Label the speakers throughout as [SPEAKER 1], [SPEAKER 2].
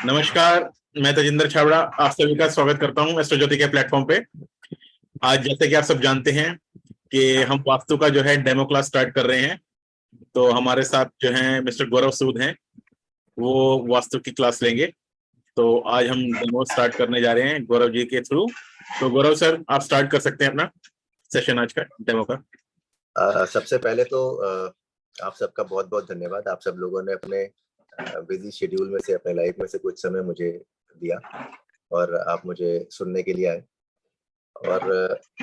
[SPEAKER 1] नमस्कार। मैं तेजिंदर छाबड़ा आप सभी का स्वागत करता हूं एस्ट्रो ज्योति के प्लेटफॉर्म पे। आज जैसे कि आप सब जानते हैं कि हम वास्तु का जो है डेमो क्लास स्टार्ट कर रहे हैं। तो हमारे साथ जो है मिस्टर गौरव सूद हैं, वो वास्तु की क्लास लेंगे। तो आज हम डेमो स्टार्ट करने जा रहे हैं गौरव जी के थ्रू। तो गौरव सर, आप स्टार्ट कर सकते हैं अपना सेशन आज का डेमो का।
[SPEAKER 2] सबसे पहले तो आप सबका बहुत बहुत धन्यवाद। आप सब लोगों ने अपने बिजी शेड्यूल में से, अपने लाइफ में से कुछ समय मुझे दिया और आप मुझे सुनने के लिए आए। और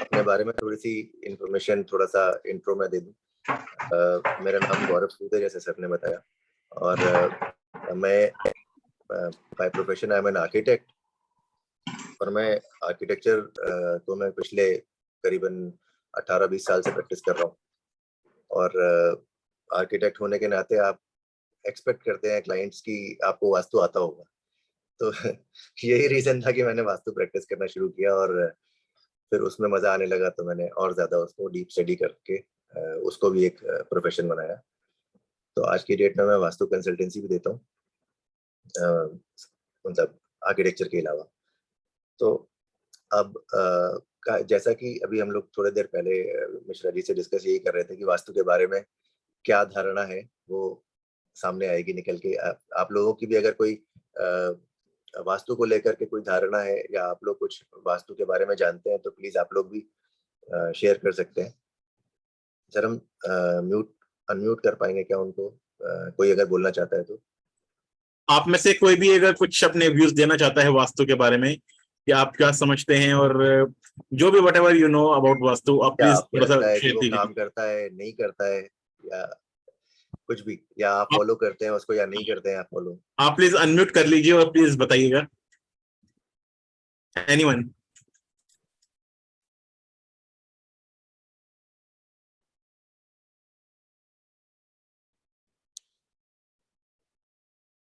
[SPEAKER 2] अपने बारे में थोड़ी सी इंफॉर्मेशन, थोड़ा सा इंट्रो मैं दे दूं। मेरा नाम गौरव सूद है, जैसे सर ने बताया। और मैं by profession I am an architect. और मैं आर्किटेक्चर को मैं पिछले करीबन 18-20 साल से प्रैक्टिस कर रहा हूँ। और आर्किटेक्ट होने के नाते आप एक्सपेक्ट करते हैं क्लाइंट्स की आपको वास्तु आता होगा। तो यही रीजन था कि मैंने वास्तु प्रैक्टिस करना शुरू किया और फिर उसमें मजा आने लगा, तो मैंने और ज्यादा उसको डीप स्टडी करके उसको भी एक प्रोफेशन बनाया। तो आज की डेट में मैं वास्तु कंसल्टेंसी भी देता हूँ, मतलब आर्किटेक्चर के अलावा। तो अब जैसा कि अभी हम लोग थोड़ी देर पहले मिश्रा जी से डिस्कस यही कर रहे थे कि वास्तु के बारे में क्या धारणा है वो सामने आएगी निकल के। आप लोगों की भी अगर कोई वास्तु को लेकर के कोई धारणा है या आप लोग कुछ वास्तु के बारे में जानते हैं तो प्लीज आप लोग भी शेयर कर सकते हैं। सर, हम अनम्यूट कर पाएंगे क्या उनको? कोई अगर बोलना चाहता है तो।
[SPEAKER 1] आप में से कोई भी अगर कुछ अपने व्यूज देना चाहता है वास्तु के बारे में, कि आप क्या समझते हैं, और जो भी what ever you know about vastu, आप
[SPEAKER 2] क्या
[SPEAKER 1] प्लीज
[SPEAKER 2] आपको
[SPEAKER 1] थोड़ा सा
[SPEAKER 2] लगता है कि
[SPEAKER 1] शेयर
[SPEAKER 2] वो
[SPEAKER 1] कीजिए।
[SPEAKER 2] काम करता है, नहीं करता है, या कुछ भी, या आप फॉलो करते हैं उसको या नहीं करते हैं आप फॉलो?
[SPEAKER 1] आप प्लीज अनम्यूट कर लीजिए और प्लीज बताइएगा। एनीवन?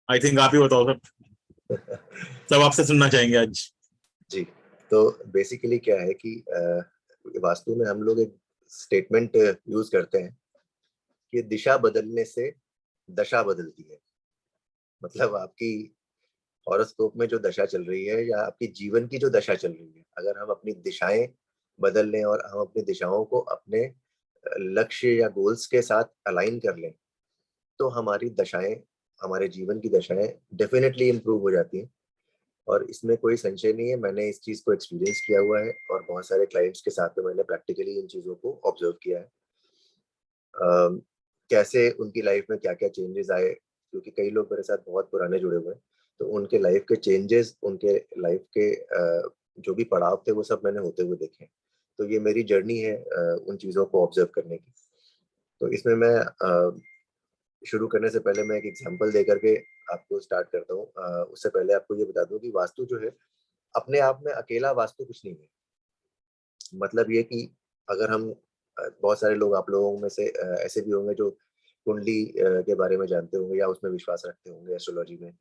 [SPEAKER 1] आई थिंक आप ही बताओ सर, सब आपसे सुनना चाहेंगे आज।
[SPEAKER 2] जी, तो बेसिकली क्या है कि वास्तु में हम लोग एक स्टेटमेंट यूज करते हैं कि दिशा बदलने से दशा बदलती है। मतलब आपकी हॉरोस्कोप में जो दशा चल रही है या आपके जीवन की जो दशा चल रही है, अगर हम अपनी दिशाएं बदल लें और हम अपनी दिशाओं को अपने लक्ष्य या गोल्स के साथ अलाइन कर लें, तो हमारी दशाएं, हमारे जीवन की दशाएं डेफिनेटली इम्प्रूव हो जाती हैं। और इसमें कोई संशय नहीं है, मैंने इस चीज को एक्सपीरियंस किया हुआ है और बहुत सारे क्लाइंट्स के साथ में मैंने प्रैक्टिकली इन चीजों को ऑब्जर्व किया है। कैसे उनकी लाइफ में क्या क्या चेंजेस आए, क्योंकि कई लोग मेरे साथ बहुत पुराने जुड़े हुए हैं। तो उनके लाइफ के चेंजेस, उनके लाइफ के जो भी पड़ाव थे वो सब मैंने होते हुए देखे। तो ये मेरी जर्नी है उन चीज़ों को ऑब्जर्व करने की। तो इसमें मैं शुरू करने से पहले मैं एक एग्जांपल दे करके आपको स्टार्ट करता हूँ। उससे पहले आपको ये बता दूं कि वास्तु जो है अपने आप में अकेला वास्तु कुछ नहीं है। मतलब ये कि अगर हम बहुत सारे लोग, आप लोगों में से ऐसे भी होंगे जो कुंडली के बारे में जानते होंगे या उसमें विश्वास रखते होंगे, एस्ट्रोलॉजी में।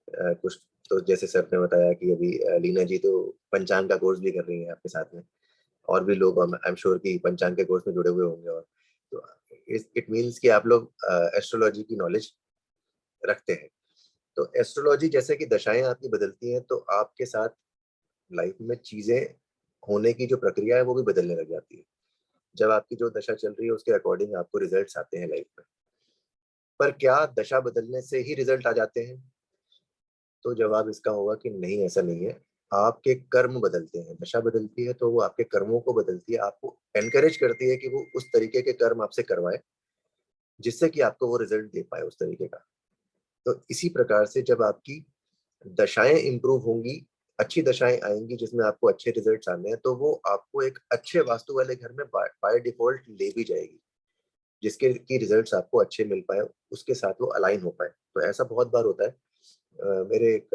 [SPEAKER 2] कुछ तो जैसे सर ने बताया कि अभी लीना जी तो पंचांग का कोर्स भी कर रही हैं आपके साथ में, और भी लोग आई एम श्योर कि पंचांग के कोर्स में जुड़े हुए होंगे। और तो इट मीन्स कि आप लोग एस्ट्रोलॉजी की नॉलेज रखते हैं। तो एस्ट्रोलॉजी जैसे कि दशाएं आपकी बदलती हैं, तो आपके साथ लाइफ में चीजें होने की जो प्रक्रिया है वो भी बदलने लग जाती है। जब आपकी जो दशा चल रही है उसके अकॉर्डिंग आपको रिजल्ट्स आते हैं लाइफ में। पर क्या दशा बदलने से ही रिजल्ट आ जाते हैं? तो जवाब इसका होगा कि नहीं, ऐसा नहीं है। आपके कर्म बदलते हैं। दशा बदलती है तो वो आपके कर्मों को बदलती है, आपको एनकरेज करती है कि वो उस तरीके के कर्म आपसे करवाए जिससे कि आपको वो रिजल्ट दे पाए उस तरीके का। तो इसी प्रकार से जब आपकी दशाएं इंप्रूव होंगी, अच्छी दशाएं आएंगी जिसमें आपको अच्छे रिजल्ट्स आने हैं, तो वो आपको एक अच्छे वास्तु वाले घर में बाय डिफॉल्ट ले भी जाएगी, जिसके की रिजल्ट्स आपको अच्छे मिल पाए, उसके साथ वो अलाइन हो पाए। तो ऐसा बहुत बार होता है। मेरे एक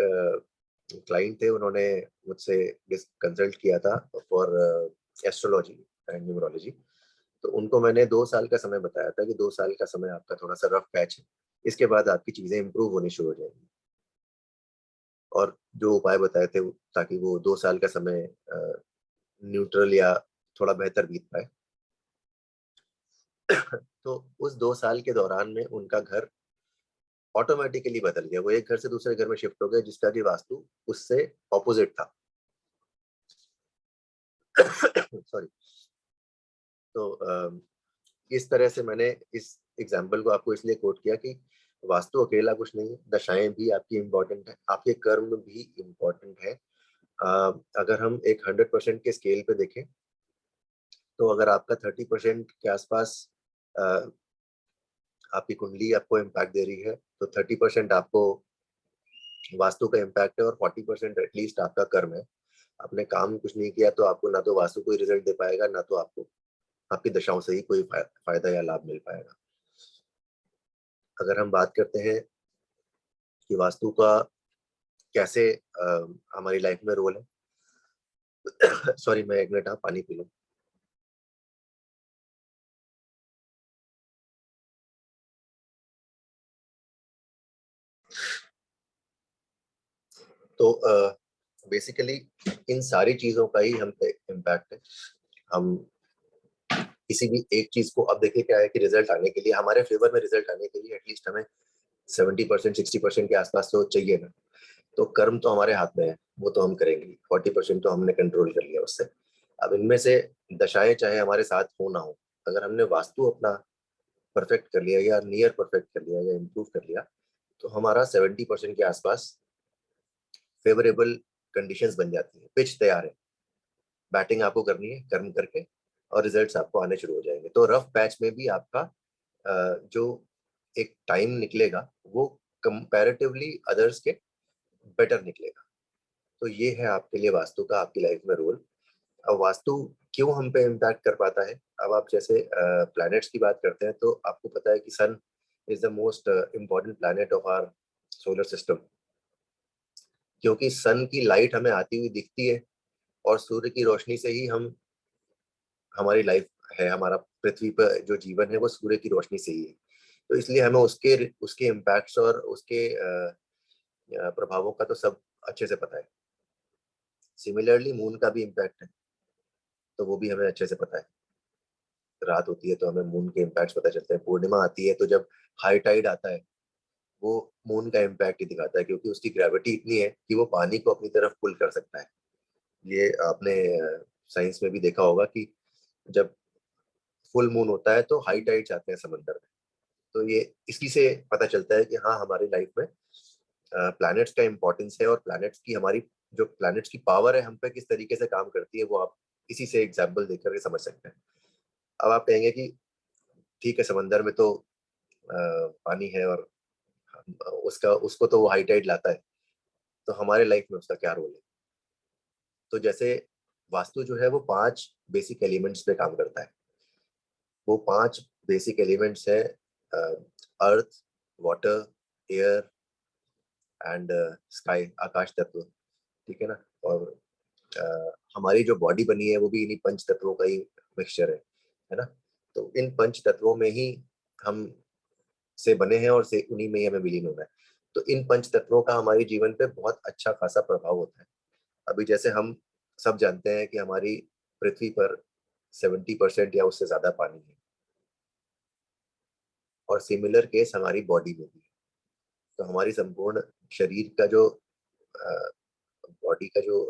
[SPEAKER 2] क्लाइंट थे, उन्होंने मुझसे कंसल्ट किया था फॉर एस्ट्रोलॉजी एंड न्यूमरोलॉजी। तो उनको मैंने 2 साल का समय बताया था कि 2 साल का समय आपका थोड़ा सा रफ पैच है, इसके बाद आपकी चीजें इंप्रूव होनी शुरू हो जाएंगी। और जो उपाय बताए थे ताकि वो 2 साल का समय न्यूट्रल या थोड़ा बेहतर बीत पाए। तो उस 2 साल के दौरान में उनका घर ऑटोमेटिकली बदल गया। वो एक घर से दूसरे घर में शिफ्ट हो गया जिसका कि वास्तु उससे ऑपोजिट था। सॉरी। तो इस तरह से मैंने इस एग्जाम्पल को आपको इसलिए कोट किया कि वास्तु अकेला कुछ नहीं है, दशाएं भी आपकी इम्पोर्टेंट है, आपके कर्म भी इम्पोर्टेंट है। अगर हम एक 100% के स्केल पे देखें तो अगर आपका 30% के आसपास आपकी कुंडली आपको इम्पैक्ट दे रही है तो 30% आपको वास्तु का इम्पैक्ट है और 40% एटलीस्ट आपका कर्म है। आपने काम कुछ नहीं किया तो आपको ना तो वास्तु कोई रिजल्ट दे पाएगा, ना तो आपको आपकी दशाओं से ही कोई फायदा या लाभ मिल पाएगा। अगर हम बात करते हैं कि वास्तु का कैसे हमारी लाइफ में रोल है। सॉरी, मैं एक मिनट पानी पी लूं। तो बेसिकली इन सारी चीजों का ही हम पे इम्पैक्ट है। हम किसी भी एक चीज को, अब देखिए क्या है कि रिजल्ट आने के लिए, हमारे फेवर में रिजल्ट आने के लिए एटलीस्ट हमें 70% 60% के आसपास तो चाहिए ना। तो कर्म तो हमारे हाथ में है, वो तो हम करेंगे, 40% तो हमने कंट्रोल कर लिया उससे। अब इनमें से दशाएं चाहे हमारे साथ हो ना हो, अगर हमने वास्तु अपना परफेक्ट कर लिया या नियर परफेक्ट कर लिया या इम्प्रूव कर लिया तो हमारा 70% के आसपास फेवरेबल कंडीशंस बन जाती है। पिच तैयार है, बैटिंग आपको करनी है कर्म करके और रिजल्ट्स आपको आने शुरू हो जाएंगे। तो रफ पैच में भी आपका जो एक टाइम निकलेगा वो कंपैरेटिवली अदर्स के बेटर निकलेगा। तो ये है आपके लिए वास्तु का आपकी लाइफ में रोल। अब वास्तु क्यों हम पे इम्पैक्ट कर पाता है? अब आप जैसे प्लैनेट्स की बात करते हैं तो आपको पता है कि sun is the most important planet of our solar system, क्योंकि सन की लाइट हमें आती हुई दिखती है और सूर्य की रोशनी से ही हम हमारी लाइफ है, हमारा पृथ्वी पर जो जीवन है वो सूर्य की रोशनी से ही है। तो इसलिए हमें उसके उसके इम्पैक्ट्स और उसके प्रभावों का तो सब अच्छे से पता है। सिमिलरली मून का भी इम्पैक्ट है, तो वो भी हमें अच्छे से पता है। रात होती है तो हमें मून के इम्पैक्ट्स पता चलते हैं। पूर्णिमा आती है तो जब हाई टाइड आता है वो मून का इम्पैक्ट ही दिखाता है, क्योंकि उसकी ग्रेविटी इतनी है कि वो पानी को अपनी तरफ पुल कर सकता है। ये आपने साइंस में भी देखा होगा कि जब फुल मून होता है तो हाई टाइड्स आते हैं समंदर में। तो ये इसी से पता चलता है कि हाँ, हमारी लाइफ में प्लैनेट्स का इम्पोर्टेंस है और प्लैनेट्स की हमारी जो प्लैनेट्स की पावर है हम पे किस तरीके से काम करती है वो आप इसी से एग्जाम्पल देख करके समझ सकते हैं। अब आप कहेंगे कि ठीक है, समंदर में तो पानी है और उसका उसको तो वो हाई टाइड लाता है, तो हमारे लाइफ में उसका क्या रोल है? तो जैसे वास्तु जो है वो 5 बेसिक एलिमेंट्स पे काम करता है। वो 5 बेसिक एलिमेंट्स है अर्थ, वाटर, एयर एंड स्काई, आकाश तत्व। ठीक है ना? और हमारी जो बॉडी बनी है वो भी इन्हीं पंच तत्वों का ही मिक्सचर है ना? तो इन पंच तत्वों में ही हम से बने हैं और से उन्हीं में ही हमें विलीन होना है। तो इन पंच तत्वों का हमारे जीवन पे बहुत अच्छा खासा प्रभाव होता है। अभी जैसे हम सब जानते हैं कि हमारी पृथ्वी पर 70% या उससे ज्यादा पानी है, और सिमिलर केस हमारी बॉडी में भी है। तो हमारी संपूर्ण शरीर का जो बॉडी का जो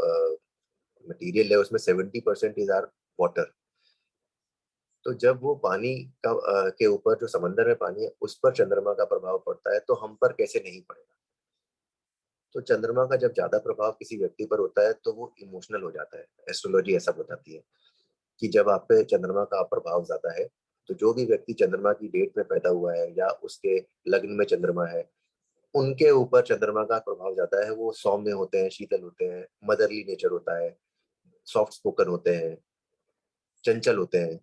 [SPEAKER 2] मटेरियल है उसमें 70% इज आर वाटर। तो जब वो पानी का के ऊपर जो समंदर में पानी है उस पर चंद्रमा का प्रभाव पड़ता है तो हम पर कैसे नहीं पड़ेगा? तो चंद्रमा का जब ज्यादा प्रभाव किसी व्यक्ति पर होता है तो वो इमोशनल हो जाता है। एस्ट्रोलॉजी ऐसा बताती है कि जब आप पे चंद्रमा का प्रभाव ज्यादा है तो जो भी व्यक्ति चंद्रमा की डेट में पैदा हुआ है या उसके लग्न में चंद्रमा है, उनके ऊपर चंद्रमा का प्रभाव ज्यादा है। वो सौम्य होते हैं, शीतल होते हैं, मदरली नेचर होता है, सॉफ्ट स्पोकन होते हैं, चंचल होते हैं।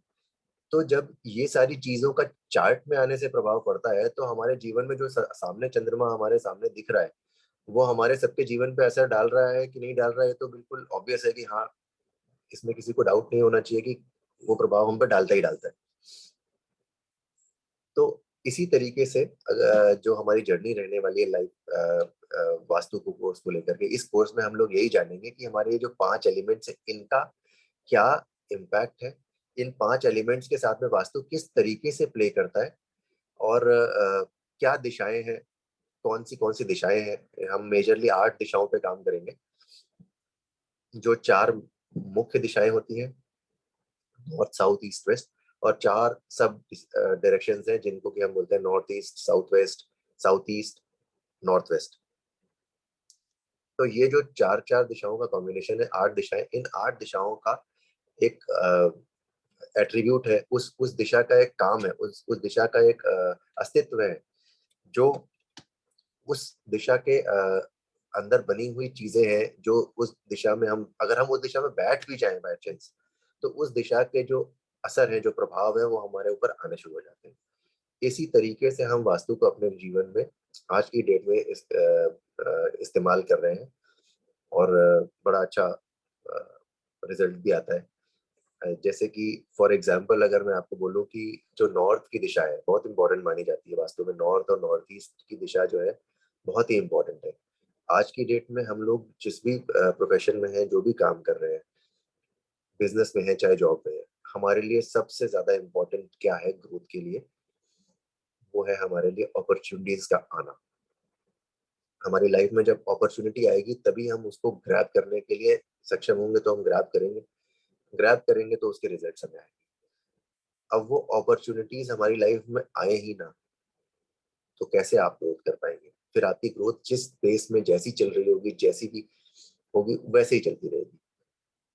[SPEAKER 2] तो जब ये सारी चीजों का चार्ट में आने से प्रभाव पड़ता है तो हमारे जीवन में जो सामने चंद्रमा हमारे सामने दिख रहा है वो हमारे सबके जीवन पे असर डाल रहा है कि नहीं डाल रहा है, तो बिल्कुल ऑब्वियस है कि हाँ, इसमें किसी को डाउट नहीं होना चाहिए कि वो प्रभाव हम पे डालता ही डालता है। तो इसी तरीके से जो हमारी जर्नी रहने वाली है लाइफ वास्तु को कोर्स को लेकर के, इस कोर्स में हम लोग यही जानेंगे कि हमारे ये जो 5 एलिमेंट्स है इनका क्या इम्पैक्ट है, इन 5 एलिमेंट्स के साथ में वास्तु किस तरीके से प्ले करता है और क्या दिशाएं हैं कौन सी दिशाएं हैं। हम मेजरली 8 दिशाओं पे काम करेंगे, जो 4 मुख्य दिशाएं होती हैं, नॉर्थ, साउथ, ईस्ट, वेस्ट, और 4 सब डायरेक्शंस हैं जिनको कि हम बोलते हैं north east, south west, south east, north west. तो ये जो 4 दिशाओं का कॉम्बिनेशन है, 8 दिशाएं, इन 8 दिशाओं का एक एट्रीब्यूट है, उस दिशा का एक काम है, उस दिशा का एक अस्तित्व है, जो उस दिशा के अंदर बनी हुई चीजें हैं, जो उस दिशा में हम, अगर हम उस दिशा में बैठ भी जाएं बाय चांस, तो उस दिशा के जो असर है, जो प्रभाव है, वो हमारे ऊपर आने शुरू हो जाते हैं। इसी तरीके से हम वास्तु को अपने जीवन में आज की डेट में इस्तेमाल कर रहे हैं, और बड़ा अच्छा रिजल्ट भी आता है। जैसे कि फॉर एग्जांपल अगर मैं आपको बोलूं कि जो नॉर्थ की दिशा है बहुत इंपॉर्टेंट मानी जाती है वास्तु में, नॉर्थ और नॉर्थ ईस्ट की दिशा जो है बहुत ही इंपॉर्टेंट है। आज की डेट में हम लोग जिस भी प्रोफेशन में हैं, जो भी काम कर रहे हैं, बिजनेस में है चाहे जॉब में है, हमारे लिए सबसे ज्यादा इम्पोर्टेंट क्या है ग्रोथ के लिए? वो है हमारे लिए अपॉर्चुनिटीज का आना। हमारी लाइफ में जब अपॉर्चुनिटी आएगी तभी हम उसको ग्रैब करने के लिए सक्षम होंगे, तो हम ग्रैब करेंगे, ग्रैब करेंगे तो उसके रिजल्ट हमें आएंगे। अब वो अपॉर्चुनिटीज हमारी लाइफ में आए ही ना, तो कैसे आप ग्रोथ कर पाएंगे? फिर आपकी ग्रोथ जिस पेस में जैसी चल रही होगी, जैसी भी होगी, वैसे ही चलती रहेगी।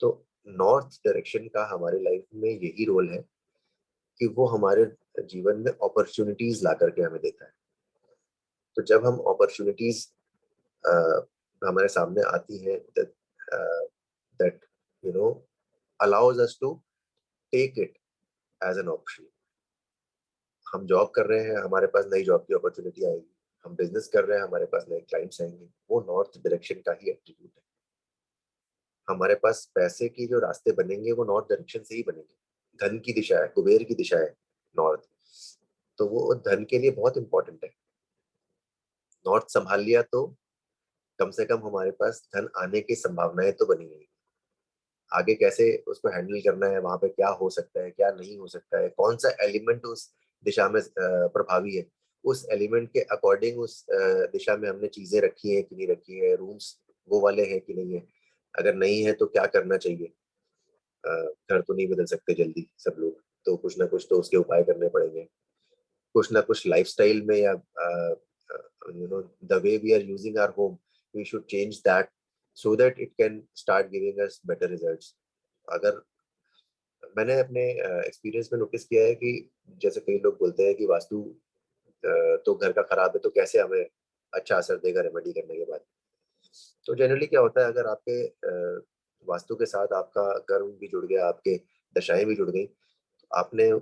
[SPEAKER 2] तो नॉर्थ डायरेक्शन का हमारे लाइफ में यही रोल है कि वो हमारे जीवन में अपॉर्चुनिटीज ला करके हमें देता है। तो जब हम अपॉर्चुनिटीज हमारे सामने आती हैं, that you know allows us to take it as an option. हम जॉब कर रहे हैं, हमारे पास नई जॉब की अपॉर्चुनिटी आएगी, हम बिजनेस कर रहे हैं, हमारे पास नए क्लाइंट्स आएंगे, वो नॉर्थ डायरेक्शन का ही एट्रीब्यूट है। हमारे पास पैसे की जो रास्ते बनेंगे वो नॉर्थ डायरेक्शन से ही बनेंगे। धन की दिशा है, कुबेर की दिशा है नॉर्थ, तो वो धन के लिए बहुत इंपॉर्टेंट है। नॉर्थ संभाल लिया तो कम से कम हमारे पास धन आने की संभावनाएं तो बनी रहेगी। आगे कैसे उसको हैंडल करना है, वहां पे क्या हो सकता है, क्या नहीं हो सकता है, कौन सा एलिमेंट उस दिशा में प्रभावी है, उस एलिमेंट के अकॉर्डिंग उस दिशा में हमने चीजें रखी है कि नहीं रखी है, रूम्स वो वाले हैं कि नहीं है, अगर नहीं है तो क्या करना चाहिए। घर तो नहीं बदल सकते जल्दी सब लोग, तो कुछ ना कुछ तो उसके उपाय करने पड़ेंगे। कुछ ना कुछ लाइफस्टाइल में, या the way we are using our home, we should change that so that it can start giving us better results. अगर मैंने अपने एक्सपीरियंस में नोटिस किया है कि जैसे कई लोग बोलते हैं कि वास्तु तो घर का खराब है, तो कैसे हमें अच्छा असर देगा रेमेडी करने के बाद। तो जनरली क्या होता है, अगर आपके वास्तु के साथ आपका कर्म भी जुड़ गया, आपके दशाएं भी जुड़ गई, तो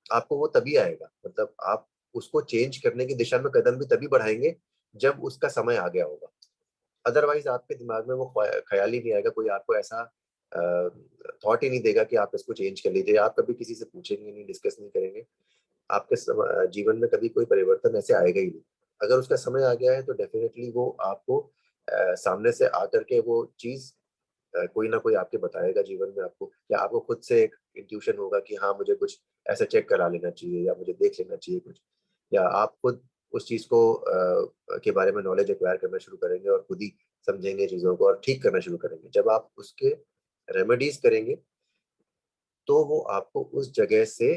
[SPEAKER 2] आपको वो तभी आएगा, मतलब आप उसको चेंज करने की दिशा में कदम भी तभी बढ़ाएंगे जब उसका समय आ गया होगा। अदरवाइज आपके दिमाग में वो ख्याल ही नहीं आएगा, कोई आपको ऐसा थॉट ही नहीं देगा कि आप इसको चेंज कर लीजिए। आप कभी किसी से पूछेंगे नहीं, डिस्कस नहीं करेंगे, आपके जीवन में कभी कोई परिवर्तन ऐसे आएगा ही नहीं। अगर उसका समय आ गया है तो डेफिनेटली वो आपको सामने से आकर के वो चीज कोई ना कोई आपके बताएगा जीवन में आपको, या आपको खुद से एक इंट्यूशन होगा कि हाँ मुझे कुछ ऐसा चेक करा लेना चाहिए, या मुझे देख लेना चाहिए कुछ, या आप खुद उस चीज को के बारे में नॉलेज एक्वायर करना शुरू करेंगे और खुद ही समझेंगे चीजों को और ठीक करना शुरू करेंगे। जब आप उसके रेमेडीज करेंगे तो वो आपको उस जगह से,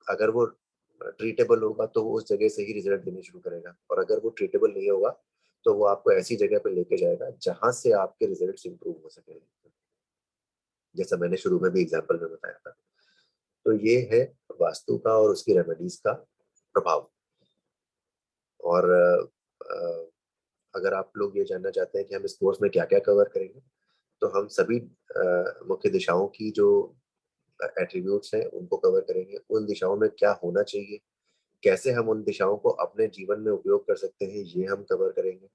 [SPEAKER 2] अगर वो ट्रीटेबल होगा तो वो उस जगह से ही रिजल्ट देने शुरू करेगा, और अगर वो ट्रीटेबल नहीं होगा तो वो आपको ऐसी जगह पे लेके जाएगा जहां से आपके रिजल्ट्स इंप्रूव हो सके, जैसा मैंने शुरू में भी एग्जांपल में बताया था। तो ये है वास्तु का और उसकी रेमेडीज का प्रभाव। और अगर आप लोग ये जानना चाहते हैं कि हम इस कोर्स में क्या क्या कवर करेंगे, तो हम सभी मुख्य दिशाओं की जो एट्रीब्यूट्स हैं उनको कवर करेंगे, उन दिशाओं में क्या होना चाहिए, कैसे हम उन दिशाओं को अपने जीवन में उपयोग कर सकते हैं, ये हम कवर करेंगे।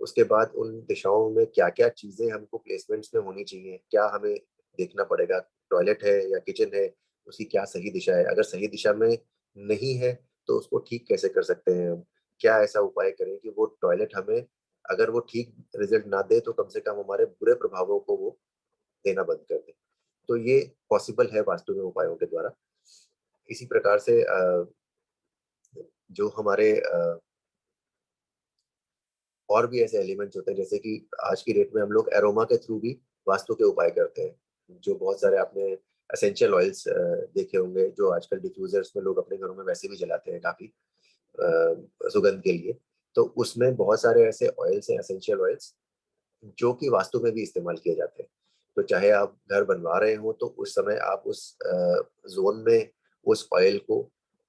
[SPEAKER 2] उसके बाद उन दिशाओं में क्या क्या चीजें हमको प्लेसमेंट्स में होनी चाहिए, क्या हमें देखना पड़ेगा, टॉयलेट है या किचन है, उसकी क्या सही दिशा है, अगर सही दिशा में नहीं है तो उसको ठीक कैसे कर सकते हैं हम, क्या ऐसा उपाय करें कि वो टॉयलेट हमें, अगर वो ठीक रिजल्ट ना दे तो कम से कम हमारे बुरे प्रभावों को वो देना बंद कर दे। तो ये पॉसिबल है वास्तु में उपायों के द्वारा। इसी प्रकार से जो हमारे और भी ऐसे एलिमेंट्स होते हैं, जैसे कि आज की डेट में हम लोग एरोमा के थ्रू भी वास्तु के उपाय करते हैं। जो बहुत सारे आपने एसेंशियल ऑयल्स देखे होंगे, जो आजकल डिफ्यूजर्स में लोग अपने घरों में वैसे भी जलाते हैं काफी सुगंध के लिए। तो उसमें बहुत सारे ऐसे ऑयल्स हैं, एसेंशियल ऑयल्स, जो कि वास्तु में भी इस्तेमाल किए जाते हैं। तो चाहे आप घर बनवा रहे हो तो उस समय आप उस जोन में उस ऑयल को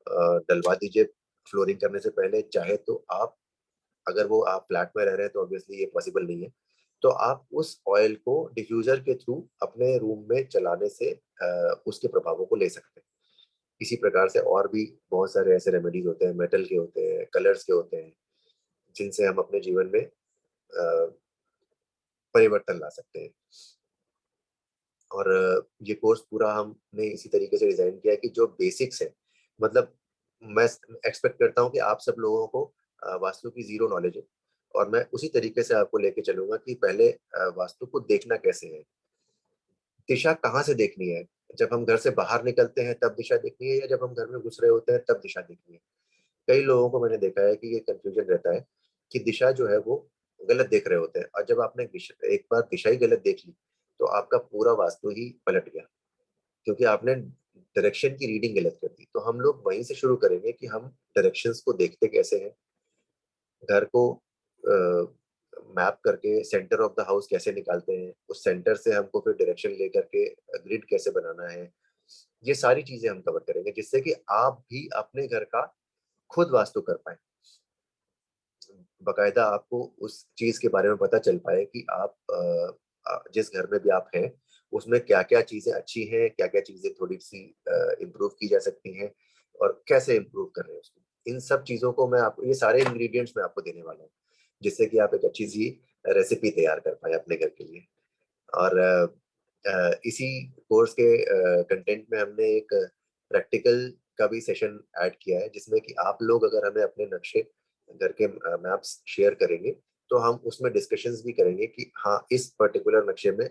[SPEAKER 2] डलवा दीजिए फ्लोरिंग करने से पहले। चाहे तो आप, अगर वो आप फ्लैट में रह रहे हैं तो ऑब्वियसली ये पॉसिबल नहीं है, तो आप उस ऑयल को डिफ्यूजर के थ्रू अपने रूम में चलाने से उसके प्रभावों को ले सकते हैं। इसी प्रकार से और भी बहुत सारे ऐसे रेमेडीज होते हैं, मेटल के होते हैं, कलर्स के होते हैं, जिनसे हम अपने जीवन में परिवर्तन ला सकते हैं। और ये कोर्स पूरा हमने इसी तरीके से डिजाइन किया है कि जो बेसिक्स है, मतलब मैं एक्सपेक्ट करता हूँ कि आप सब लोगों को वास्तु की जीरो नॉलेज है, और मैं उसी तरीके से आपको लेके चलूंगा कि पहले वास्तु को देखना कैसे है, दिशा कहाँ से देखनी है। जब हम घर से बाहर निकलते हैं तब दिशा देखनी है, या जब हम घर में घुस रहे होते हैं तब दिशा देखनी है। कई लोगों को मैंने देखा है कि ये कंफ्यूजन रहता है कि दिशा जो है वो गलत देख रहे होते हैं, और जब आपने एक बार दिशा ही गलत देख ली तो आपका पूरा वास्तु ही पलट गया, क्योंकि आपने डायरेक्शन की रीडिंग गलत कर दी। तो हम लोग वहीं से शुरू करेंगे कि हम डायरेक्शंस को देखते कैसे हैं, घर को मैप करके सेंटर ऑफ द हाउस कैसे निकालते हैं, उस सेंटर से हमको फिर डायरेक्शन लेकर के ग्रिड कैसे बनाना है। ये सारी चीजें हम कवर करेंगे, जिससे कि आप भी अपने घर का खुद वास्तु कर पाए, बकायदा आपको उस चीज के बारे में पता चल पाए कि आप जिस घर में भी आप हैं उसमें क्या क्या चीजें अच्छी हैं, क्या क्या चीजें थोड़ी सी इम्प्रूव की जा सकती हैं, और कैसे इम्प्रूव कर रहे हैं उसको। इन सब चीजों को मैं आपको, ये सारे इंग्रेडिएंट्स मैं आपको देने वाला हूँ, जिससे कि आप एक अच्छी सी रेसिपी तैयार कर पाए अपने घर के लिए। और इसी कोर्स के कंटेंट में हमने एक प्रैक्टिकल का भी सेशन ऐड किया है, जिसमें कि आप लोग अगर हमें अपने नक्शे, घर के मैप्स शेयर करेंगे, तो हम उसमें डिस्कशंस भी करेंगे कि हाँ, इस पर्टिकुलर नक्शे में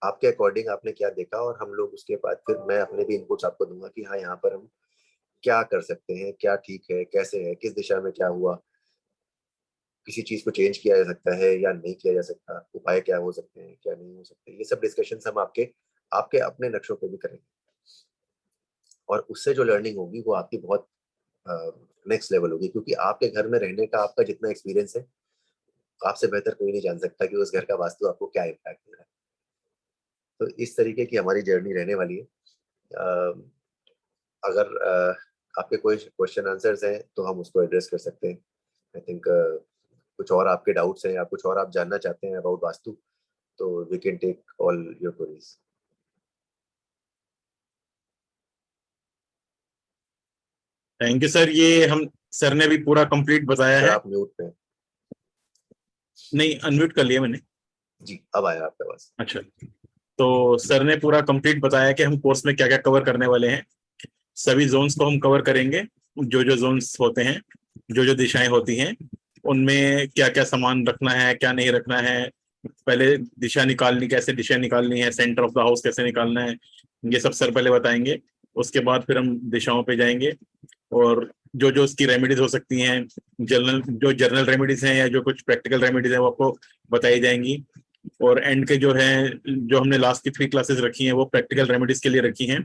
[SPEAKER 2] आपके अकॉर्डिंग आपने क्या देखा, और हम लोग उसके बाद फिर मैं अपने भी इनपुट्स आपको दूंगा कि हाँ, यहाँ पर हम क्या कर सकते हैं, क्या ठीक है, कैसे है, किस दिशा में क्या हुआ, किसी चीज को चेंज किया जा सकता है या नहीं किया जा सकता, उपाय क्या हो सकते हैं, क्या नहीं हो सकते। ये सब डिस्कशन हम आपके आपके अपने नक्शों पे भी करेंगे, और उससे जो लर्निंग होगी वो आपकी बहुत नेक्स्ट लेवल होगी, क्योंकि आपके घर में रहने का आपका जितना एक्सपीरियंस है, आपसे बेहतर कोई नहीं जान सकता कि उस घर का वास्तु आपको क्या इम्पैक्ट दे रहा है। तो इस तरीके की हमारी जर्नी रहने वाली है। अगर आपके कोई क्वेश्चन आंसर्स हैं तो हम उसको एड्रेस कर सकते हैं। आई थिंक कुछ और आपके डाउट्स हैं या कुछ और आप जानना चाहते हैं अबाउट वास्तु, तो we can take all your queries.
[SPEAKER 1] Thank you sir, ये हम सर ने भी पूरा कंप्लीट बताया
[SPEAKER 2] सर
[SPEAKER 1] है।
[SPEAKER 2] आप म्यूट पे हैं।
[SPEAKER 1] नहीं, अनम्यूट कर लिया मैंने।
[SPEAKER 2] जी, अब आया आपके पास।
[SPEAKER 1] अच्छा, तो सर ने पूरा कंप्लीट बताया कि हम कोर्स में क्या क्या कवर करने वाले हैं। सभी जोन्स को हम कवर करेंगे, जो जो जोन्स होते हैं, जो जो दिशाएं होती हैं, उनमें क्या क्या सामान रखना है, क्या नहीं रखना है, पहले दिशा निकालनी, कैसे दिशा निकालनी है, सेंटर ऑफ द हाउस कैसे निकालना है, ये सब सर पहले बताएंगे। उसके बाद फिर हम दिशाओं पे जाएंगे, और जो जो उसकी रेमेडीज हो सकती हैं, जनरल रेमेडीज हैं या जो कुछ प्रैक्टिकल रेमेडीज हैं, वो आपको बताई जाएंगी। और एंड के जो है, जो हमने लास्ट की 3 क्लासेस रखी हैं वो प्रैक्टिकल रेमेडीज के लिए रखी हैं,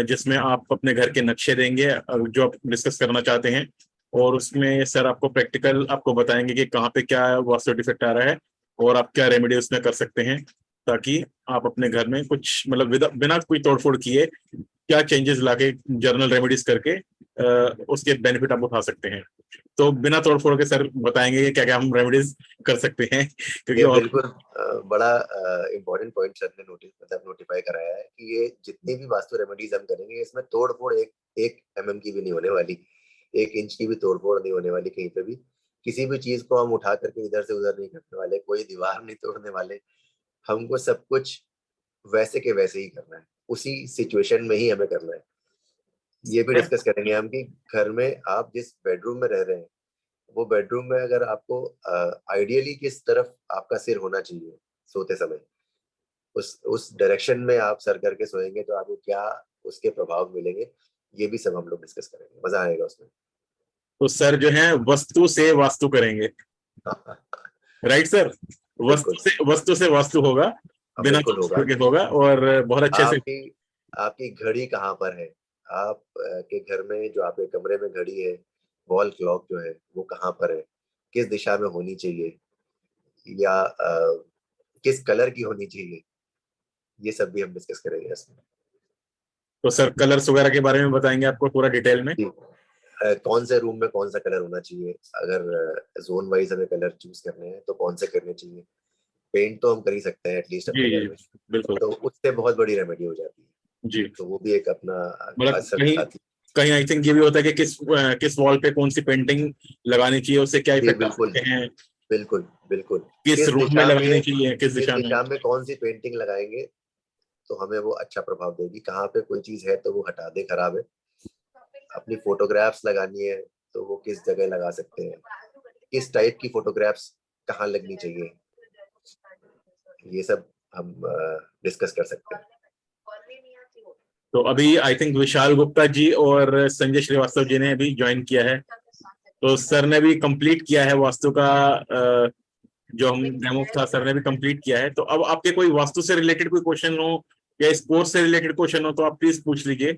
[SPEAKER 1] जिसमें आप अपने घर के नक्शे देंगे जो आप डिस्कस करना चाहते हैं, और उसमें सर आपको प्रैक्टिकल आपको बताएंगे कि कहाँ पे क्या वास्तु डिफेक्ट आ रहा है, और आप क्या रेमेडी उसमें कर सकते हैं, ताकि आप अपने घर में कुछ मतलब बिना कोई तोड़फोड़ किए क्या चेंजेस लाके जर्नल रेमेडीज करके उसके बेनिफिट आप उठा सकते हैं। तो बिना तोड़फोड़ के सर बताएंगे कि क्या क्या हम रेमेडीज कर सकते हैं, क्योंकि
[SPEAKER 2] ये
[SPEAKER 1] और
[SPEAKER 2] बिल्कुल बड़ा इम्पोर्टेंट पॉइंट सर ने नोटिफाई कराया है कि ये जितनी भी वास्तु रेमेडीज हम करेंगे, इसमें तोड़ फोड़ एक एक एमएम की भी नहीं होने वाली, 1 इंच की भी तोड़ फोड़ नहीं होने वाली कहीं पे भी। किसी भी चीज को हम उठा करके इधर से उधर नहीं करने वाले, कोई दीवार नहीं तोड़ने वाले। हमको सब कुछ वैसे के वैसे ही करना है, उसी सिचुएशन में ही हमें करना है। ये भी डिस्कस करेंगे हम कि घर में आप जिस बेडरूम में रह रहे हैं, वो बेडरूम में अगर आपको आइडियली किस तरफ आपका सिर होना चाहिए सोते समय, उस डायरेक्शन में आप सर करके सोएंगे तो आपको क्या उसके प्रभाव मिलेंगे, ये भी सब हम लोग डिस्कस करेंगे। मजा आएगा उसमें।
[SPEAKER 1] तो सर जो है वस्तु से वास्तु करेंगे, राइट सर? वस्तु से वास्तु होगा, बिना
[SPEAKER 2] बिल्कुल होगा।
[SPEAKER 1] के होगा, और बहुत अच्छे से।
[SPEAKER 2] आपकी घड़ी कहाँ पर है, आप के घर में जो आपके कमरे में घड़ी है, वॉल क्लॉक जो है वो कहाँ पर है, किस दिशा में होनी चाहिए, या किस कलर की होनी चाहिए, ये सब भी हम डिस्कस करेंगे इसमें।
[SPEAKER 1] तो सर कलर्स वगैरह के बारे में बताएंगे आपको पूरा डिटेल में।
[SPEAKER 2] कौन से रूम में कौन सा कलर होना चाहिए, अगर जोन वाइज हमें कलर चूज करने हैं तो कौन से करने चाहिए। पेंट तो हम कर ही सकते हैं एटलीस्ट अपने
[SPEAKER 1] जी
[SPEAKER 2] घर में,
[SPEAKER 1] बिल्कुल
[SPEAKER 2] तो उससे बहुत बड़ी रेमेडी हो जाती है।
[SPEAKER 1] जी।
[SPEAKER 2] तो वो भी एक अपना
[SPEAKER 1] मतलब
[SPEAKER 2] असर
[SPEAKER 1] कहीं
[SPEAKER 2] दिखाती
[SPEAKER 1] कहीं आई थिंक ये भी होता है कि किस वॉल पे कौन सी पेंटिंग लगानी चाहिए, उससे क्या
[SPEAKER 2] है। ये
[SPEAKER 1] इफेक्ट आ
[SPEAKER 2] बिल्कुल
[SPEAKER 1] सकते हैं,
[SPEAKER 2] बिल्कुल बिल्कुल।
[SPEAKER 1] किस रूम में लगानी चाहिए, किस
[SPEAKER 2] किस
[SPEAKER 1] दिशा में।
[SPEAKER 2] दिशा में कौन सी पेंटिंग लगाएंगे तो हमें वो अच्छा प्रभाव देगी। कहाँ पे कोई चीज है तो वो हटा दे, खराब है। अपनी फोटोग्राफ्स लगानी है तो वो किस जगह लगा सकते हैं, किस टाइप की फोटोग्राफ्स कहाँ लगनी चाहिए, ये सब हम डिस्कस कर सकते हैं।
[SPEAKER 1] तो अभी आई थिंक विशाल गुप्ता जी और संजय श्रीवास्तव जी ने अभी ज्वाइन किया है। तो सर ने भी कंप्लीट किया है वास्तु का, जो हम डेमो था सर ने भी कंप्लीट किया है। तो अब आपके कोई वास्तु से रिलेटेड कोई क्वेश्चन हो या इस कोर्स से रिलेटेड क्वेश्चन हो तो आप प्लीज पूछ लीजिए।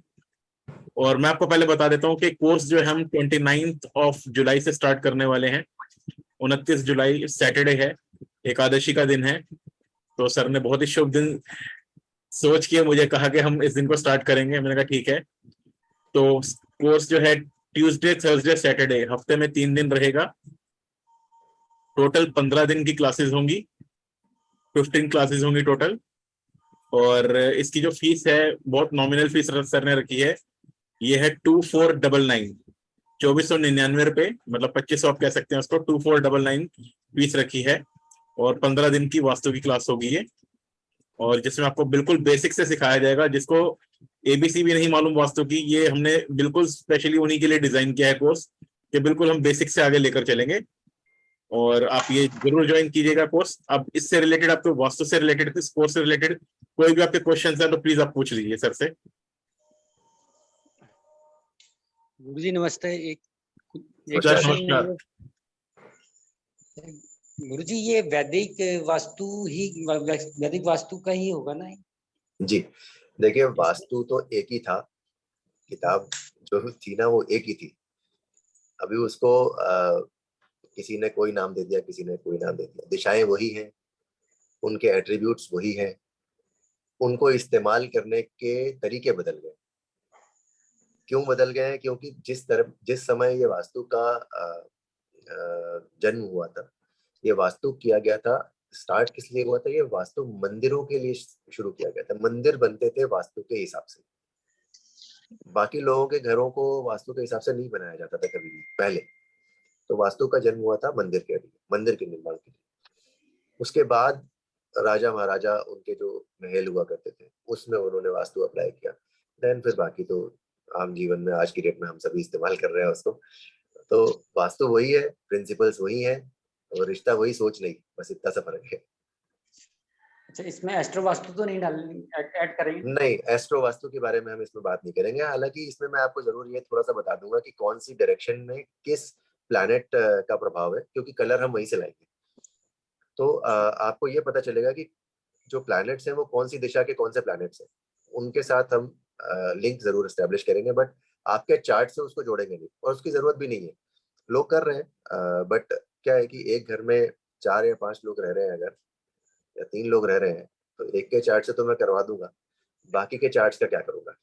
[SPEAKER 1] और मैं आपको पहले बता देता हूँ कि कोर्स जो है हम 29 जुलाई से स्टार्ट करने वाले हैं। 29 जुलाई सैटरडे है, एकादशी का दिन है। तो सर ने बहुत ही शुभ दिन सोच के मुझे कहा कि हम इस दिन को स्टार्ट करेंगे। मैंने कहा ठीक है। तो कोर्स जो है ट्यूसडे थर्सडे सैटरडे हफ्ते में 3 दिन रहेगा। टोटल 15 दिन की क्लासेस होंगी, 15 क्लासेस होंगी टोटल। और इसकी जो फीस है बहुत नॉमिनल फीस सर ने रखी है, ये है 2499, 2499 रुपए, मतलब 2500 आप कह सकते हैं उसको। 2499 फीस रखी है, और 15 दिन की वास्तु की क्लास होगी ये। और जिसमें आपको बिल्कुल बेसिक से सिखाया जाएगा, जिसको एबीसी भी नहीं मालूम वास्तु की, ये हमने बिल्कुल स्पेशली उन्हीं के लिए डिजाइन किया है कोर्स, कि बिल्कुल हम बेसिक से आगे लेकर चलेंगे। और आप ये जरूर ज्वाइन कीजिएगा कोर्स। अब इससे रिलेटेड, आपको वास्तु से रिलेटेड, इस कोर्स से रिलेटेड कोई भी आपके क्वेश्चन है तो प्लीज आप पूछ लीजिए सर से।
[SPEAKER 3] गुरुजी नमस्ते। एक
[SPEAKER 1] नमस्कार।
[SPEAKER 3] गुरुजी, ये वैदिक वास्तु का ही होगा ना?
[SPEAKER 2] जी देखिए, वास्तु तो एक ही था, किताब जो थी ना वो एक ही थी। अभी उसको किसी ने कोई नाम दे दिया, किसी ने कोई नाम दे दिया। दिशाएं वही हैं, उनके एट्रीब्यूट्स वही हैं, उनको इस्तेमाल करने के तरीके बदल गए। क्यों बदल गए हैं? क्योंकि जिस समय ये वास्तु का जन्म हुआ था, ये वास्तु किया गया था, स्टार्ट किस लिए हुआ था? ये वास्तु मंदिरों के लिए शुरू किया गया था। मंदिर बनते थे वास्तु के हिसाब से, बाकी लोगों के घरों को वास्तु के हिसाब से नहीं बनाया जाता था कभी भी पहले। तो वास्तु का जन्म हुआ था मंदिर के लिए, मंदिर के निर्माण के लिए। उसके बाद राजा महाराजा, उनके जो महल हुआ करते थे, उसमें उन्होंने वास्तु अप्लाई किया। देन फिर बाकी तो आम जीवन में आज की डेट में हम सभी इस्तेमाल कर रहे हैं उसको। तो वास्तु वही है, प्रिंसिपल्स वही है, और रिश्ता वही, सोच नहीं, बस इतना सा फर्क है।
[SPEAKER 3] अच्छा, इसमें एस्ट्रो वास्तु तो नहीं ऐड करेंगे?
[SPEAKER 2] नहीं, एस्ट्रो वास्तु के बारे में हम इसमें बात नहीं करेंगे। हालांकि इसमें मैं आपको जरूर ये थोड़ा सा बता दूंगा कि कौन सी डायरेक्शन में किस प्लैनेट का प्रभाव है, क्योंकि कलर हम वहीं से लाएंगे। तो आपको ये पता चलेगा कि जो प्लैनेट्स हैं वो कौन सी दिशा के कौन से प्लैनेट्स हैं, उनके साथ हम लिंक जरूर एस्टेब्लिश करेंगे। बट आपके चार्ट से उसको जोड़ेंगे नहीं, और उसकी जरूरत भी नहीं है। लोग कर रहे हैं, बट क्या है कि एक घर में 4 या 5 लोग रह रहे हैं अगर, या 3 लोग रह रहे हैं, तो एक के चार्ट से तो मैं करवा दूंगा, बाकी के चार्ट्स का क्या करूंगा?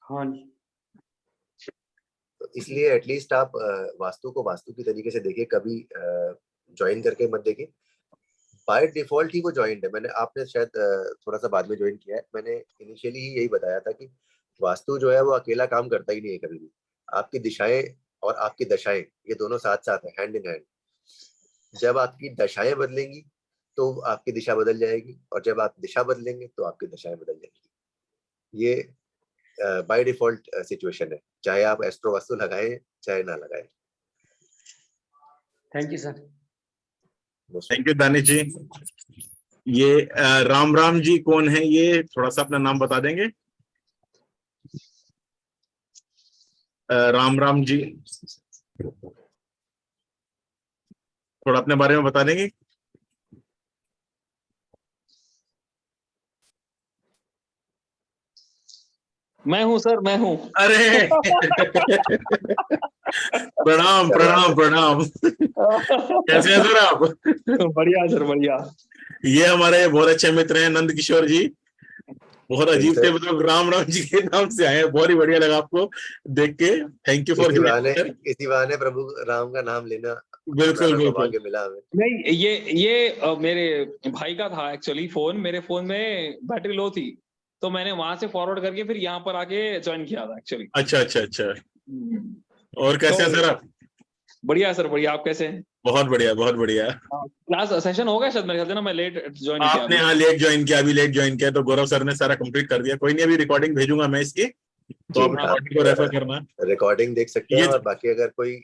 [SPEAKER 3] हाँ।
[SPEAKER 2] तो इसलिए एटलीस्ट आप वास्तु को वास्तु की तरीके से देखिए, कभी ज्वाइन करके मत देखिए। बाय डिफॉल्ट ही वो ज्वाइंट है। मैंने, आपने शायद थोड़ा सा बाद में ज्वाइन किया है, मैंने इनिशियली ही यही बताया था कि वास्तु जो है वो अकेला काम करता ही नहीं है कभी भी। आपकी दिशाएं और आपकी दशाएं, ये दोनों साथ साथ है, हैंड इन हैंड। जब आपकी दशाएं बदलेंगी तो आपकी दिशा बदल जाएगी, और जब आप दिशा बदलेंगे तो आपकी दशाएं बदल जाएंगी। ये बाय डिफॉल्ट सिचुएशन है, चाहे आप एस्ट्रो वास्तु लगाएं चाहे ना लगाएं।
[SPEAKER 3] Thank you sir.
[SPEAKER 1] Thank you Danish ji. ये राम राम जी कौन है, ये थोड़ा सा अपना नाम बता देंगे? राम राम जी, थोड़ा अपने बारे में बता देंगे?
[SPEAKER 4] मैं हूँ सर, मैं हूँ।
[SPEAKER 1] अरे प्रणाम प्रणाम प्रणाम। कैसे हैं सर आप?
[SPEAKER 4] बढ़िया सर, बढ़िया।
[SPEAKER 1] ये हमारे बहुत अच्छे मित्र हैं नंद किशोर जी। बहुत अजीब
[SPEAKER 2] सर।
[SPEAKER 1] से मतलब राम राम जी के नाम से आए हैं। बहुत ही बढ़िया लगा आपको देख के। थैंक यू फॉर
[SPEAKER 2] इसी बहाने प्रभु राम का नाम लेना
[SPEAKER 1] बिल्कुल
[SPEAKER 2] सुनाना
[SPEAKER 1] बिल्कुल।
[SPEAKER 2] सौभाग्य मिला हमें।
[SPEAKER 4] नहीं, ये मेरे भाई का था एक्चुअली फोन। मेरे फोन में बैटरी लो थी, तो मैंने वहां से फॉरवर्ड करके फिर यहाँ पर आके ज्वाइन किया था एक्चुअली।
[SPEAKER 1] अच्छा अच्छा अच्छा। और कैसे हैं सर आप?
[SPEAKER 4] बढ़िया सर, बढ़िया। आप कैसे हैं?
[SPEAKER 1] बहुत बढ़िया बहुत बढ़िया।
[SPEAKER 4] क्लास सेशन हो गया शायद, मेरे ख्याल से ना। मैं लेट ज्वाइन किया
[SPEAKER 1] आपने
[SPEAKER 4] अभी।
[SPEAKER 1] यहाँ लेट ज्वाइन किया, अभी लेट ज्वाइन किया, तो गौरव सर ने सारा कंप्लीट कर दिया। कोई नहीं, अभी रिकॉर्डिंग भेजूंगा मैं इसकी, तो आप रिकॉर्डिंग को रेफर करना।
[SPEAKER 2] रिकॉर्डिंग देख सकते हैं।
[SPEAKER 1] ये
[SPEAKER 2] और बाकी अगर कोई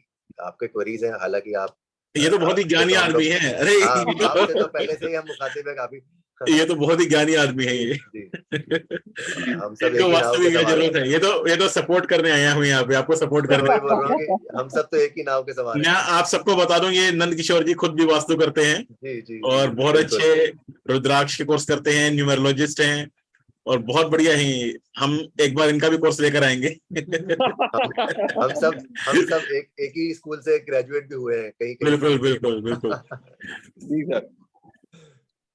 [SPEAKER 2] आपके क्वेरीज हैं, हालांकि आप
[SPEAKER 1] ये तो बहुत ही ज्ञानी आदमी है। अरे
[SPEAKER 2] आपसे तो पहले से ही हम मुखातिब है काफी।
[SPEAKER 1] ये तो बहुत ही ज्ञानी आदमी है ये।
[SPEAKER 2] हम सब एक
[SPEAKER 1] तो
[SPEAKER 2] ही नाव के
[SPEAKER 1] वास्तविक में
[SPEAKER 2] सवार
[SPEAKER 1] जरूरत है। ये तो सपोर्ट करने आया हूँ यहाँ पे, आपको सपोर्ट
[SPEAKER 2] मैं
[SPEAKER 1] करने।
[SPEAKER 2] वही बोल रहा हूँ कि हम सब तो एक ही नाव के सवार
[SPEAKER 1] मैं
[SPEAKER 2] हैं।
[SPEAKER 1] आप सबको बता दूं, ये नंद किशोर जी खुद भी वास्तु करते हैं
[SPEAKER 2] जी जी
[SPEAKER 1] और
[SPEAKER 2] जी,
[SPEAKER 1] बहुत
[SPEAKER 2] बिल्कुल।
[SPEAKER 1] अच्छे रुद्राक्ष के कोर्स करते हैं, न्यूमरोलॉजिस्ट हैं और बहुत बढ़िया ही। हम एक बार इनका भी कोर्स लेकर आएंगे।
[SPEAKER 2] हम सब एक ही स्कूल से ग्रेजुएट भी हुए हैं कहीं कहीं।
[SPEAKER 1] बिल्कुल बिल्कुल बिल्कुल।
[SPEAKER 4] जी sir.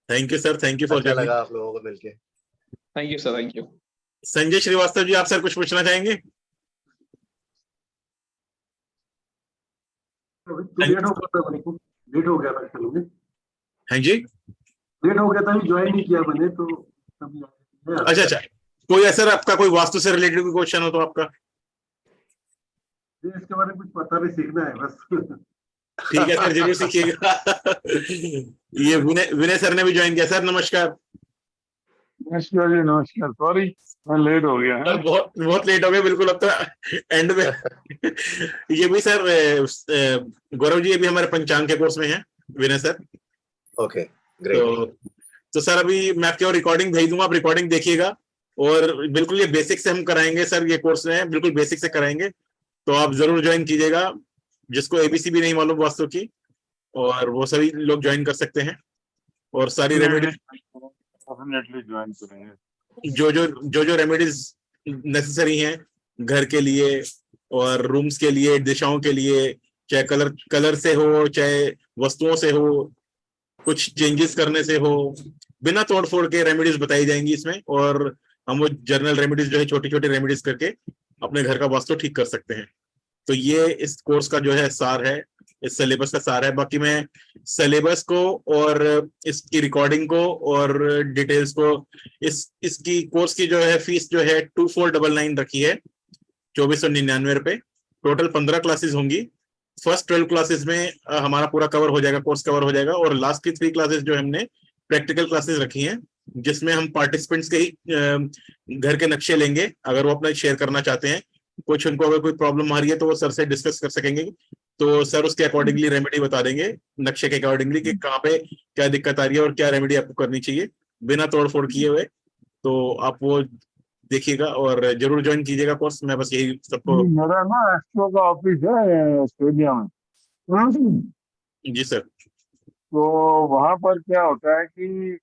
[SPEAKER 1] Thank you sir, thank you for
[SPEAKER 2] अच्छा लगा आप लोगों को मिलके।
[SPEAKER 4] Thank you sir, thank you.
[SPEAKER 1] Sanjay Srivastava ji, आप सर कुछ पूछना चाहेंगे?
[SPEAKER 5] लेट हो गया था चलो।
[SPEAKER 1] हाँ जी।
[SPEAKER 5] लेट हो गया था, ज्वाइन नहीं किया मैंने तो तभी।
[SPEAKER 1] अच्छा अच्छा, कोई ऐसा आपका कोई वास्तु से रिलेटेड कोई क्वेश्चन हो तो आपका?
[SPEAKER 5] इसके बारे में कुछ पता नहीं, सीखना है बस।
[SPEAKER 1] ठीक है सर, जरूर सीखिएगा। ये विनय सर ने भी ज्वाइन किया। सर नमस्कार।
[SPEAKER 6] नमस्कार जी, नमस्कार। सॉरी मैं लेट हो गया
[SPEAKER 1] सर
[SPEAKER 6] है।
[SPEAKER 1] बहुत बहुत लेट हो गए, बिल्कुल अब तो एंड में। ये भी सर गौरव जी, ये भी हमारे पंचांग के कोर्स में है, विनय सर।
[SPEAKER 2] Okay great.
[SPEAKER 1] तो सर अभी मैं आपके और रिकॉर्डिंग भेज दूंगा, आप रिकॉर्डिंग देखिएगा। और बिल्कुल ये बेसिक से हम कराएंगे सर, ये कोर्स में बिल्कुल बेसिक से कराएंगे, तो आप जरूर ज्वाइन कीजिएगा। जिसको एबीसी भी नहीं मालूम वास्तु की, और वो सभी लोग ज्वाइन कर सकते हैं। और सारी रेमेडी
[SPEAKER 6] डेफिनेटली ज्वाइन करेंगे।
[SPEAKER 1] जो रेमेडीज नेसेसरी हैं घर के लिए और रूम्स के लिए, दिशाओं के लिए, चाहे कलर से हो, चाहे वस्तुओं से हो, कुछ चेंजेस करने से हो, बिना तोड़ फोड़ के रेमेडीज बताई जाएंगी इसमें। और हम वो जनरल रेमेडीज जो है, छोटी छोटी रेमेडीज करके अपने घर का वास्तु ठीक कर सकते हैं। तो ये इस कोर्स का जो है सार है, इस सिलेबस का सार है। बाकी मैं सिलेबस को और इसकी रिकॉर्डिंग को और डिटेल्स को, इसकी कोर्स की जो है फीस जो है 2499 रखी है, 2499 रुपए। टोटल 15 क्लासेस होंगी। फर्स्ट 12 क्लासेस में हमारा पूरा कवर हो जाएगा, कोर्स कवर हो जाएगा। और लास्ट की 3 क्लासेस जो हमने प्रैक्टिकल क्लासेस रखी हैं, जिसमें हम पार्टिसिपेंट्स के ही घर के नक्शे लेंगे, अगर वो अपना शेयर करना चाहते हैं। कुछ उनको अगर कोई प्रॉब्लम आ रही है तो वो सर से डिस्कस कर सकेंगे, तो सर उसके अकॉर्डिंगली रेमेडी बता देंगे, नक्शे के अकॉर्डिंगली कि कहाँ पे क्या दिक्कत आ रही है और क्या रेमेडी आपको करनी चाहिए बिना तोड़ फोड़ किए हुए। तो आप वो देखिएगा और जरूर ज्वाइन कीजिएगा कोर्स। मैं बस यही सबको।
[SPEAKER 6] मेरा ना एस्ट्रो का ऑफिस है ऑस्ट्रेलिया में।
[SPEAKER 1] जी सर।
[SPEAKER 6] तो वहां पर क्या होता है कि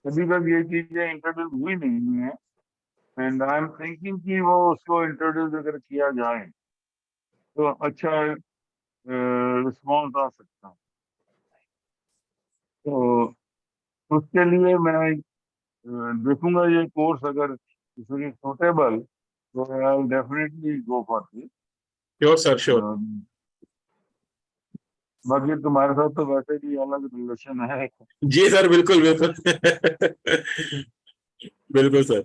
[SPEAKER 6] अभी तक ये चीजें इंट्रोड्यूस हुई नहीं है, एंड आई एम थिंकिंग कि वो उसको इंट्रोड्यूस अगर किया जाए तो अच्छा रिस्पॉन्स आ सकता है। तो उसके लिए मैं देखूंगा ये कोर्स अगर इज सुटेबल, तो I will definitely go for it.
[SPEAKER 1] Sure sir, sure.
[SPEAKER 6] बाकी तुम्हारे साथ तो वैसे भी अलग रिलेशन है।
[SPEAKER 1] जी सर, बिल्कुल बिल्कुल। बिल्कुल सर।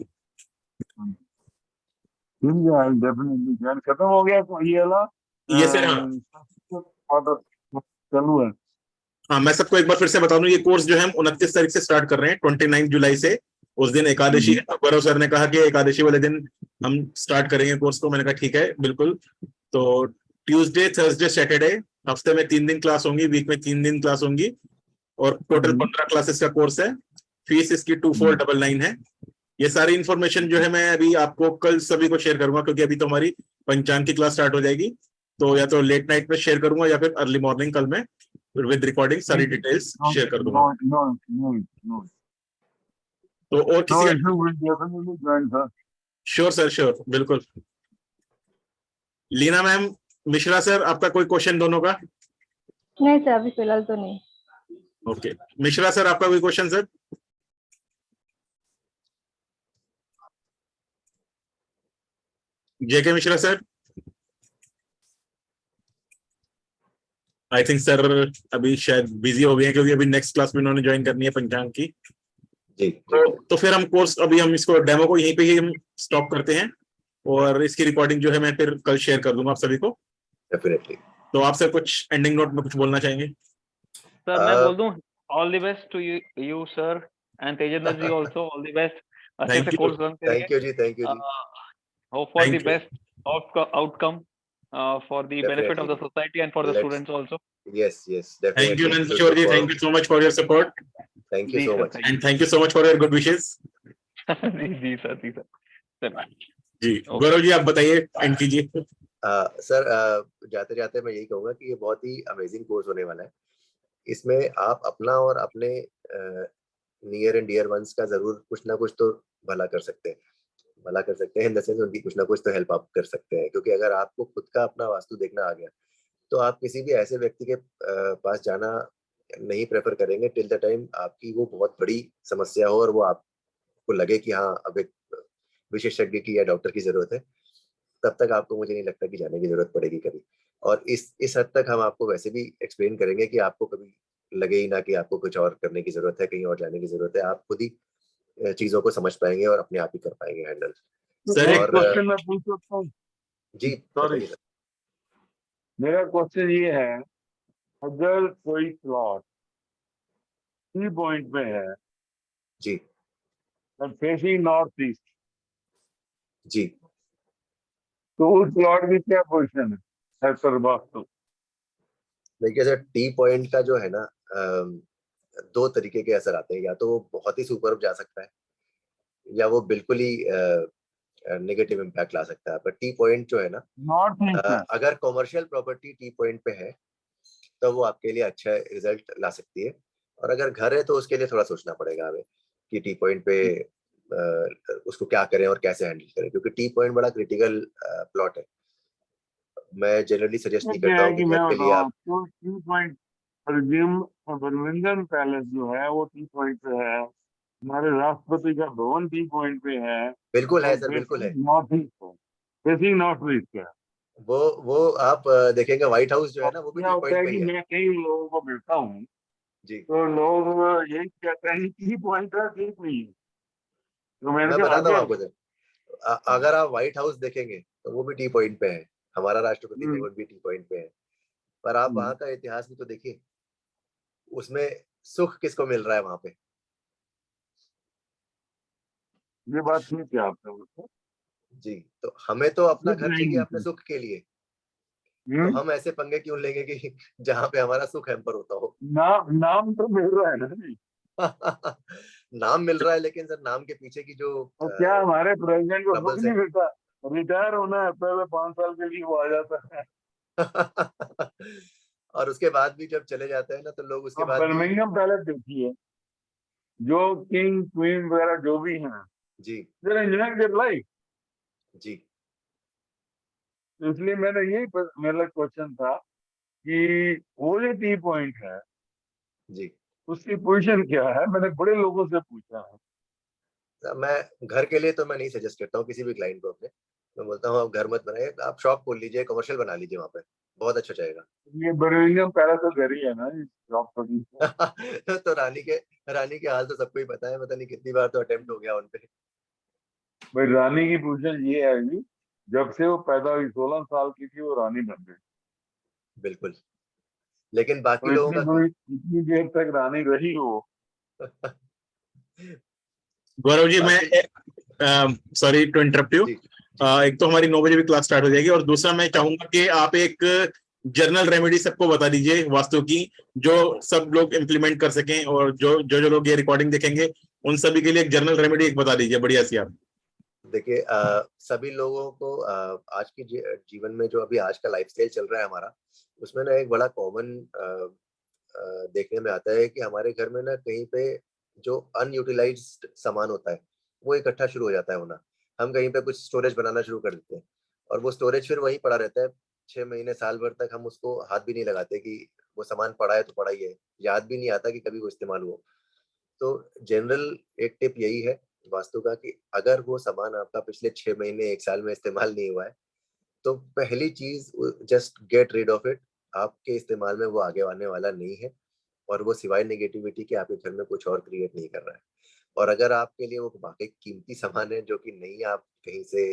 [SPEAKER 6] Definitely join. खत्म हो गया ये वाला?
[SPEAKER 1] ये सर, हाँ
[SPEAKER 6] चालू है।
[SPEAKER 1] हाँ, मैं सबको एक बार फिर से बता दूं, ये कोर्स जो है हम 29 तारीख से स्टार्ट कर रहे हैं, 29 जुलाई से। उस दिन एकादशी है। गौरव सर ने कहा कि एकादशी वाले दिन हम स्टार्ट करेंगे कोर्स को। मैंने कहा ठीक है, बिल्कुल। तो ट्यूसडे, थर्सडे, सैटरडे, हफ्ते में 3 दिन क्लास होंगी, वीक में 3 दिन क्लास होंगी। और टोटल 15 क्लासेस का कोर्स है। फीस इसकी 2499 है। ये सारी इन्फॉर्मेशन जो है मैं अभी आपको कल सभी को शेयर करूंगा, क्योंकि अभी तो हमारी पंचांग की क्लास स्टार्ट हो जाएगी, तो या तो लेट नाइट में शेयर करूंगा या फिर अर्ली मॉर्निंग कल मैं विद रिकॉर्डिंग सारी डिटेल्स शेयर कर दूंगा।
[SPEAKER 6] No.
[SPEAKER 1] तो और
[SPEAKER 6] No
[SPEAKER 1] किसी
[SPEAKER 6] issue, will definitely join, sir.
[SPEAKER 1] Sure sir, sure, बिल्कुल। लीना मैम, मिश्रा सर, आपका कोई क्वेश्चन दोनों का?
[SPEAKER 7] नहीं सर, अभी फिलहाल तो नहीं।
[SPEAKER 1] ओके, मिश्रा सर, आपका कोई question sir? JK Mishra sir? I think sir अभी शायद बिजी हो गए हैं, क्योंकि अभी नेक्स्ट क्लास में उन्होंने ज्वाइन करनी है पंचांग की।
[SPEAKER 2] जी
[SPEAKER 1] तो फिर हम कोर्स, अभी हम इसको डेमो को यहीं पे ही हम स्टॉप करते हैं, और इसकी रिकॉर्डिंग जो है मैं फिर कल शेयर कर दूंगा आप सभी को।
[SPEAKER 2] डेफिनेटली।
[SPEAKER 1] तो आपसे कुछ एंडिंग नोट में कुछ बोलना चाहेंगे?
[SPEAKER 8] सर मैं बोल दूं, all the best to you sir and Tejendra ji also, all the best. अच्छे
[SPEAKER 1] Thank
[SPEAKER 8] से
[SPEAKER 1] you.
[SPEAKER 8] कोर्स रन करिए।
[SPEAKER 2] Thank you ji, thank you ji.
[SPEAKER 8] Hope for the
[SPEAKER 1] Thank you.
[SPEAKER 8] Best outcome for the benefit of the society and for the
[SPEAKER 2] Let's-
[SPEAKER 8] students also.
[SPEAKER 2] Yes yes
[SPEAKER 1] thank you
[SPEAKER 2] definitely.
[SPEAKER 1] Nandkishore ji, thank you so much for your support,
[SPEAKER 2] thank you
[SPEAKER 8] ji
[SPEAKER 2] so
[SPEAKER 8] sir,
[SPEAKER 2] much.
[SPEAKER 1] And thank you so much for your good wishes.
[SPEAKER 8] जी sir, जी sir.
[SPEAKER 1] जी गौरव जी, आप बताइए, and कीजिए।
[SPEAKER 2] Sir जाते जाते मैं यही कहूंगा कि ये बहुत ही अमेजिंग कोर्स होने वाला है। इसमें आप अपना और अपने नियर एंड डियर वंस का जरूर कुछ ना कुछ तो भला कर सकते हैं। भला कर सकते हैं इन द सेंस उनकी कुछ ना कुछ तो हेल्प आप कर सकते हैं, क्योंकि अगर आपको खुद का अपना वास्तु देखना आ गया तो आप किसी भी ऐसे व्यक्ति के पास जाना नहीं प्रेफर करेंगे टिल द टाइम आपकी वो बहुत बड़ी समस्या हो और वो आपको लगे कि हाँ अब एक विशेषज्ञ की या डॉक्टर की जरूरत है। तब तक आपको, मुझे नहीं लगता कि जाने की जरूरत पड़ेगी कभी। और इस हद तक हम आपको वैसे भी एक्सप्लेन करेंगे कि आपको कभी लगे ही ना कि आपको कुछ और करने की जरूरत है, कहीं और जाने की जरूरत है। आप खुद ही चीजों को समझ पाएंगे और अपने आप ही कर पाएंगे हैंडल।
[SPEAKER 1] सर
[SPEAKER 6] एक
[SPEAKER 2] और
[SPEAKER 6] क्वेश्चन मैं पूछ सकता हूँ?
[SPEAKER 2] जी
[SPEAKER 6] सॉरी,
[SPEAKER 2] बताइए सर।
[SPEAKER 6] मेरा क्वेश्चन ये है, अगर कोई प्लॉट 3 पॉइंट में है
[SPEAKER 2] जी
[SPEAKER 6] और फेसिंग नॉर्थ ईस्ट,
[SPEAKER 2] जी
[SPEAKER 6] तो उस प्लॉट की क्या पोजीशन है एज पर वास्तु?
[SPEAKER 2] देखिए सर, टी पॉइंट का जो है ना, दो तरीके के असर आते हैं। या तो वो बहुत ही सुपर जा सकता है या वो बिल्कुल ही नेगेटिव इम्पैक्ट ला सकता है। पर टी पॉइंट जो है ना,
[SPEAKER 6] नॉर्थ ईस्ट में
[SPEAKER 2] अगर कॉमर्शियल प्रॉपर्टी टी पॉइंट पे है तो वो आपके लिए अच्छा रिजल्ट ला सकती है। और अगर घर है तो उसके लिए थोड़ा सोचना पड़ेगा हमें कि टी पॉइंट पे उसको क्या करें और कैसे हैंडल करें, क्योंकि टी पॉइंट बड़ा क्रिटिकल प्लॉट है। मैं जनरली सजेस्ट नहीं
[SPEAKER 6] क्या
[SPEAKER 2] करता
[SPEAKER 6] है
[SPEAKER 2] हूँ
[SPEAKER 6] कि
[SPEAKER 2] कि
[SPEAKER 6] मैं
[SPEAKER 2] घर के लिए
[SPEAKER 6] बताऊँ
[SPEAKER 2] आप
[SPEAKER 6] आपको, 3 पॉइंट बर्मिंघम पैलेस जो है वो 3 पॉइंट पे है, हमारे राष्ट्रपति का भवन 3 पॉइंट पे है,
[SPEAKER 2] बिल्कुल है सर, बिल्कुल है।
[SPEAKER 6] नॉर्थ ईस्ट है, फेसिंग नॉर्थ ईस्ट है।
[SPEAKER 2] वो आप देखेंगे व्हाइट हाउस जो है ना, वो भी
[SPEAKER 6] क्या
[SPEAKER 2] टी
[SPEAKER 6] होता
[SPEAKER 2] पॉइंट
[SPEAKER 6] है
[SPEAKER 2] पे
[SPEAKER 6] कि
[SPEAKER 2] ही है।
[SPEAKER 6] मैं कई लोगों को मिलता हूँ
[SPEAKER 2] जी
[SPEAKER 6] तो लोग यही कहते हैं कि 3 पॉइंट है, ठीक नहीं है। तो मैंने
[SPEAKER 2] मैं
[SPEAKER 6] कहा
[SPEAKER 2] बताता हूँ
[SPEAKER 6] अगर
[SPEAKER 2] आपको सर, अगर आप व्हाइट हाउस देखेंगे तो वो भी टी पॉइंट पे है, हमारा राष्ट्रपति भवन भी टी पॉइंट पे है। पर आप वहां का इतिहास भी तो देखिए, उसमें सुख किसको मिल रहा है वहां पे।
[SPEAKER 6] ये बात ठीक है आपने बोला।
[SPEAKER 2] जी, तो हमें तो अपना
[SPEAKER 6] सुख
[SPEAKER 2] घर
[SPEAKER 6] नहीं
[SPEAKER 2] चाहिए
[SPEAKER 6] मिलता।
[SPEAKER 2] अपने सुख के लिए। तो हम ऐसे पंगे क्यों लेंगे कि जहाँ पे हमारा सुख हैम्पर होता हो।
[SPEAKER 6] नाम तो मिल रहा है ना जी।
[SPEAKER 2] नाम मिल रहा है, लेकिन सर नाम के पीछे की जो
[SPEAKER 6] और क्या हमारे प्रेसिडेंट को सुख
[SPEAKER 2] troubles
[SPEAKER 6] नहीं
[SPEAKER 2] है।
[SPEAKER 6] मिलता? रिटायर होना है, पहले 5 साल के लिए वो आ जाता है।
[SPEAKER 2] और उसके बाद भी जब चले जाते हैं ना तो लोग उसके
[SPEAKER 6] अब
[SPEAKER 2] बाद भी
[SPEAKER 6] बर्मिंघम पैलेस देखिए, जो किंग क्वीन वगैरह जो भी हैं,
[SPEAKER 2] जी
[SPEAKER 6] they're enjoying their life।
[SPEAKER 2] जी
[SPEAKER 6] इसलिए मैंने मेरा क्वेश्चन था कि वो जो टी पॉइंट है
[SPEAKER 2] जी
[SPEAKER 6] उसकी पोजीशन क्या है, मैंने बड़े लोगों से पूछा है।
[SPEAKER 2] मैं घर के लिए तो मैं नहीं सजेस्ट करता हूँ किसी भी क्लाइंट को अपने। मैं बोलता हूँ आप घर मत बनाइए, आप शॉप खोल लीजिए, कमर्शियल बना लीजिए, वहां पे बहुत अच्छा जाएगा।
[SPEAKER 6] ये बर्मिंघम पैलेस तो घर ही है ना इस प्रॉपर्टी से।
[SPEAKER 2] तो रानी के हाल तो सबको ही पता है, पता नहीं कितनी बार तो अटेम्प्ट हो गया उनपे।
[SPEAKER 6] भाई रानी की पोजीशन ये है जी, जब से वो पैदा हुई 16 साल की थी वो रानी बन गई।
[SPEAKER 2] बिल्कुल, लेकिन बाकी
[SPEAKER 6] और
[SPEAKER 2] लोगों का
[SPEAKER 6] इतनी देर तक रानी रही हो।
[SPEAKER 1] गौरव जी, मैं सॉरी टू इंटरप्ट यू।
[SPEAKER 2] जी
[SPEAKER 1] एक तो हमारी 9 बजे भी क्लास स्टार्ट हो जाएगी, और दूसरा मैं चाहूंगा कि आप एक जर्नल रेमेडी सबको बता दीजिए वास्तु की, जो सब लोग इम्प्लीमेंट कर सकें, और जो जो लोग ये रिकॉर्डिंग देखेंगे उन सभी के लिए एक जर्नल रेमेडी एक बता दीजिए बढ़िया सी आप।
[SPEAKER 2] देखिए सभी लोगों को आज की जीवन में जो अभी आज का लाइफस्टाइल चल रहा है हमारा, उसमें ना एक बड़ा कॉमन देखने में आता है कि हमारे घर में ना कहीं पे जो अनयूटिलाइज्ड सामान होता है वो इकट्ठा शुरू हो जाता है होना। हम कहीं पे कुछ स्टोरेज बनाना शुरू कर देते हैं और वो स्टोरेज फिर वहीं पड़ा रहता है 6 महीने साल भर तक। हम उसको हाथ भी नहीं लगाते कि वो सामान पड़ा है तो पड़ा ही है, याद भी नहीं आता कि कभी वो इस्तेमाल हुआ। तो जनरल एक टिप यही है वास्तु का कि अगर वो सामान आपका पिछले 6 महीने 1 साल में इस्तेमाल नहीं हुआ है तो पहली चीज just get rid of it. आपके इस्तेमाल में वो आगे आने वाला नहीं है और वो सिवाय नेगेटिविटी के आपके घर में कुछ और क्रिएट नहीं कर रहा है। और अगर आपके लिए वो वाकई कीमती सामान है जो कि नहीं आप कहीं से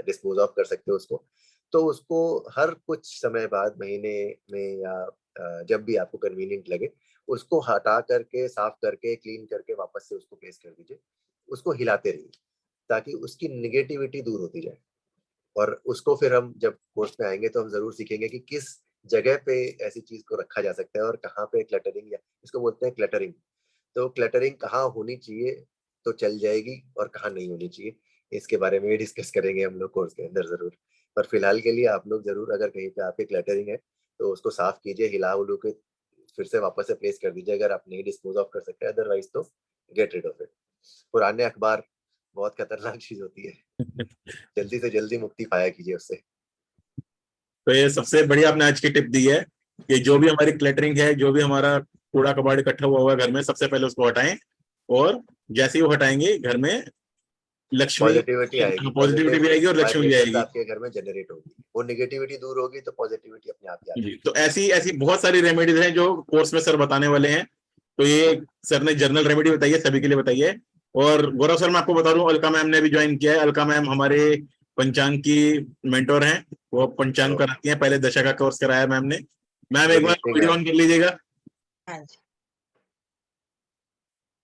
[SPEAKER 2] डिस्पोज ऑफ कर सकते हो उसको, तो उसको हर कुछ समय बाद महीने में या जब भी आपको कन्वीनियंट लगे उसको हटा करके साफ करके क्लीन करके वापस से उसको प्लेस कर दीजिए। उसको हिलाते रहिए ताकि उसकी निगेटिविटी दूर होती जाए। और उसको फिर हम जब कोर्स में आएंगे तो हम जरूर सीखेंगे कि किस जगह पे ऐसी चीज को रखा जा सकता है और कहाँ पे क्लटरिंग, या इसको बोलते हैं क्लटरिंग। तो क्लटरिंग कहाँ होनी चाहिए तो चल जाएगी और कहाँ नहीं होनी चाहिए, इसके बारे में डिस्कस करेंगे हम लोग कोर्स के अंदर जरूर। पर फिलहाल के लिए आप लोग जरूर अगर कहीं पे आपके क्लटरिंग है तो उसको साफ कीजिए, हिला उलू के फिर से वापस से प्लेस कर दीजिए अगर आप नहीं डिस्पोज ऑफ कर सकते। अदरवाइज तो गेट रिड ऑफ इट। पुराने अखबार बहुत खतरनाक चीज होती है, जल्दी से जल्दी मुक्ति पाया कीजिए उससे।
[SPEAKER 1] तो ये सबसे बढ़िया आपने आज की टिप दी है कि जो भी हमारी क्लटरिंग है, जो भी हमारा कूड़ा कबाड़ इकट्ठा हुआ है घर में, सबसे पहले उसको हटाएं और जैसे ही वो हटाएंगे घर में लक्ष्मी
[SPEAKER 2] पॉजिटिविटी आएगी,
[SPEAKER 1] पॉजिटिविटी भी आएगी और लक्ष्मी भी आएगी।
[SPEAKER 2] आपके घर में जनरेट होगी, वो नेगेटिविटी दूर होगी तो पॉजिटिविटी अपने आप ही आएगी।
[SPEAKER 1] जी, तो ऐसी ऐसी बहुत सारी रेमेडीज हैं जो कोर्स में सर बताने वाले हैं। तो ये सर ने जनरल रेमेडी बताई है, सभी के लिए बताई है। और गौरव सर मैं आपको बता दूं, अलका मैम ने भी ज्वाइन किया है। अलका मैम हमारे पंचांग की मेंटोर हैं, वो पंचांग कराती हैं। पहले दशा का कोर्स कराया मैम ने। मैम एक बार वीडियो ऑन कर लीजिएगा।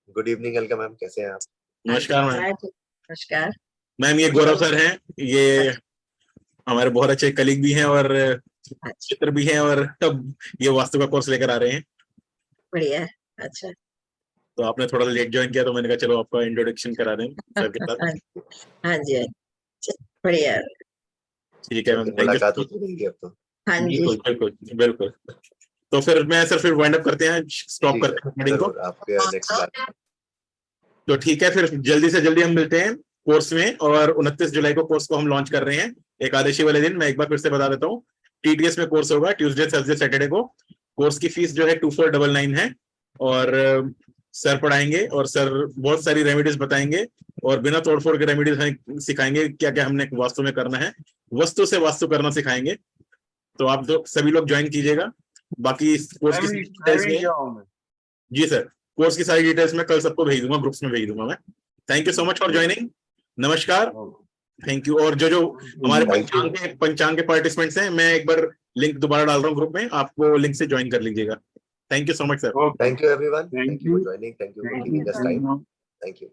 [SPEAKER 2] गुड इवनिंग अलका मैम, कैसे हैं आप?
[SPEAKER 1] नमस्कार मैम।
[SPEAKER 9] नमस्कार
[SPEAKER 1] मैम ये गौरव सर हैं, ये हमारे बहुत अच्छे कलीग भी हैं और चित्र भी हैं, और अब ये वास्तु का कोर्स लेकर आ रहे हैं।
[SPEAKER 9] बढ़िया। अच्छा,
[SPEAKER 1] तो आपने थोड़ा लेट ज्वाइन किया तो मैंने कहा चलो आपका इंट्रोडक्शन करा दें सर के साथ।
[SPEAKER 9] हाँ जी, बढ़िया।
[SPEAKER 1] ठीक है मैम,
[SPEAKER 2] मुलाकात होती रहेगी अब तो।
[SPEAKER 9] हाँ जी,
[SPEAKER 1] बिल्कुल बिल्कुल बिल्कुल। तो फिर मैं सर फिर वाइंड अप करते हैं, स्टॉप करते हैं मीटिंग को।
[SPEAKER 2] आपके नेक्स्ट बार
[SPEAKER 1] तो ठीक है, फिर जल्दी से जल्दी हम मिलते हैं कोर्स में। और 29 जुलाई को कोर्स को हम लॉन्च कर रहे हैं, एकादशी वाले दिन। मैं एक बार फिर से बता देता हूँ, टीटीएस में कोर्स होगा ट्यूसडे थर्सडे सैटरडे को। कोर्स की फीस जो है 2499 है। और सर पढ़ाएंगे और सर बहुत सारी रेमेडीज बताएंगे और बिना तोड़फोड़ के रेमेडीज सिखाएंगे क्या क्या हमने वास्तु में करना है, वस्तु से वास्तु करना सिखाएंगे। तो आप तो सभी लोग ज्वाइन कीजिएगा। बाकी कोर्स की डिटेल्स में, जी सर, कोर्स की सारी डिटेल्स में कल सबको भेज दूंगा, ग्रुप्स में भेज दूंगा मैं। Thank you so much for joining. नमस्कार, थैंक यू। और जो हमारे पंचांग के पार्टिसिपेंट्स हैं, मैं एक बार लिंक दोबारा डाल रहा हूँ ग्रुप में, आपको लिंक से ज्वाइन कर लीजिएगा। Thank you so much sir.
[SPEAKER 2] Thank you everyone,
[SPEAKER 5] Thank
[SPEAKER 2] thank you for joining, thank you for giving us time, thank you.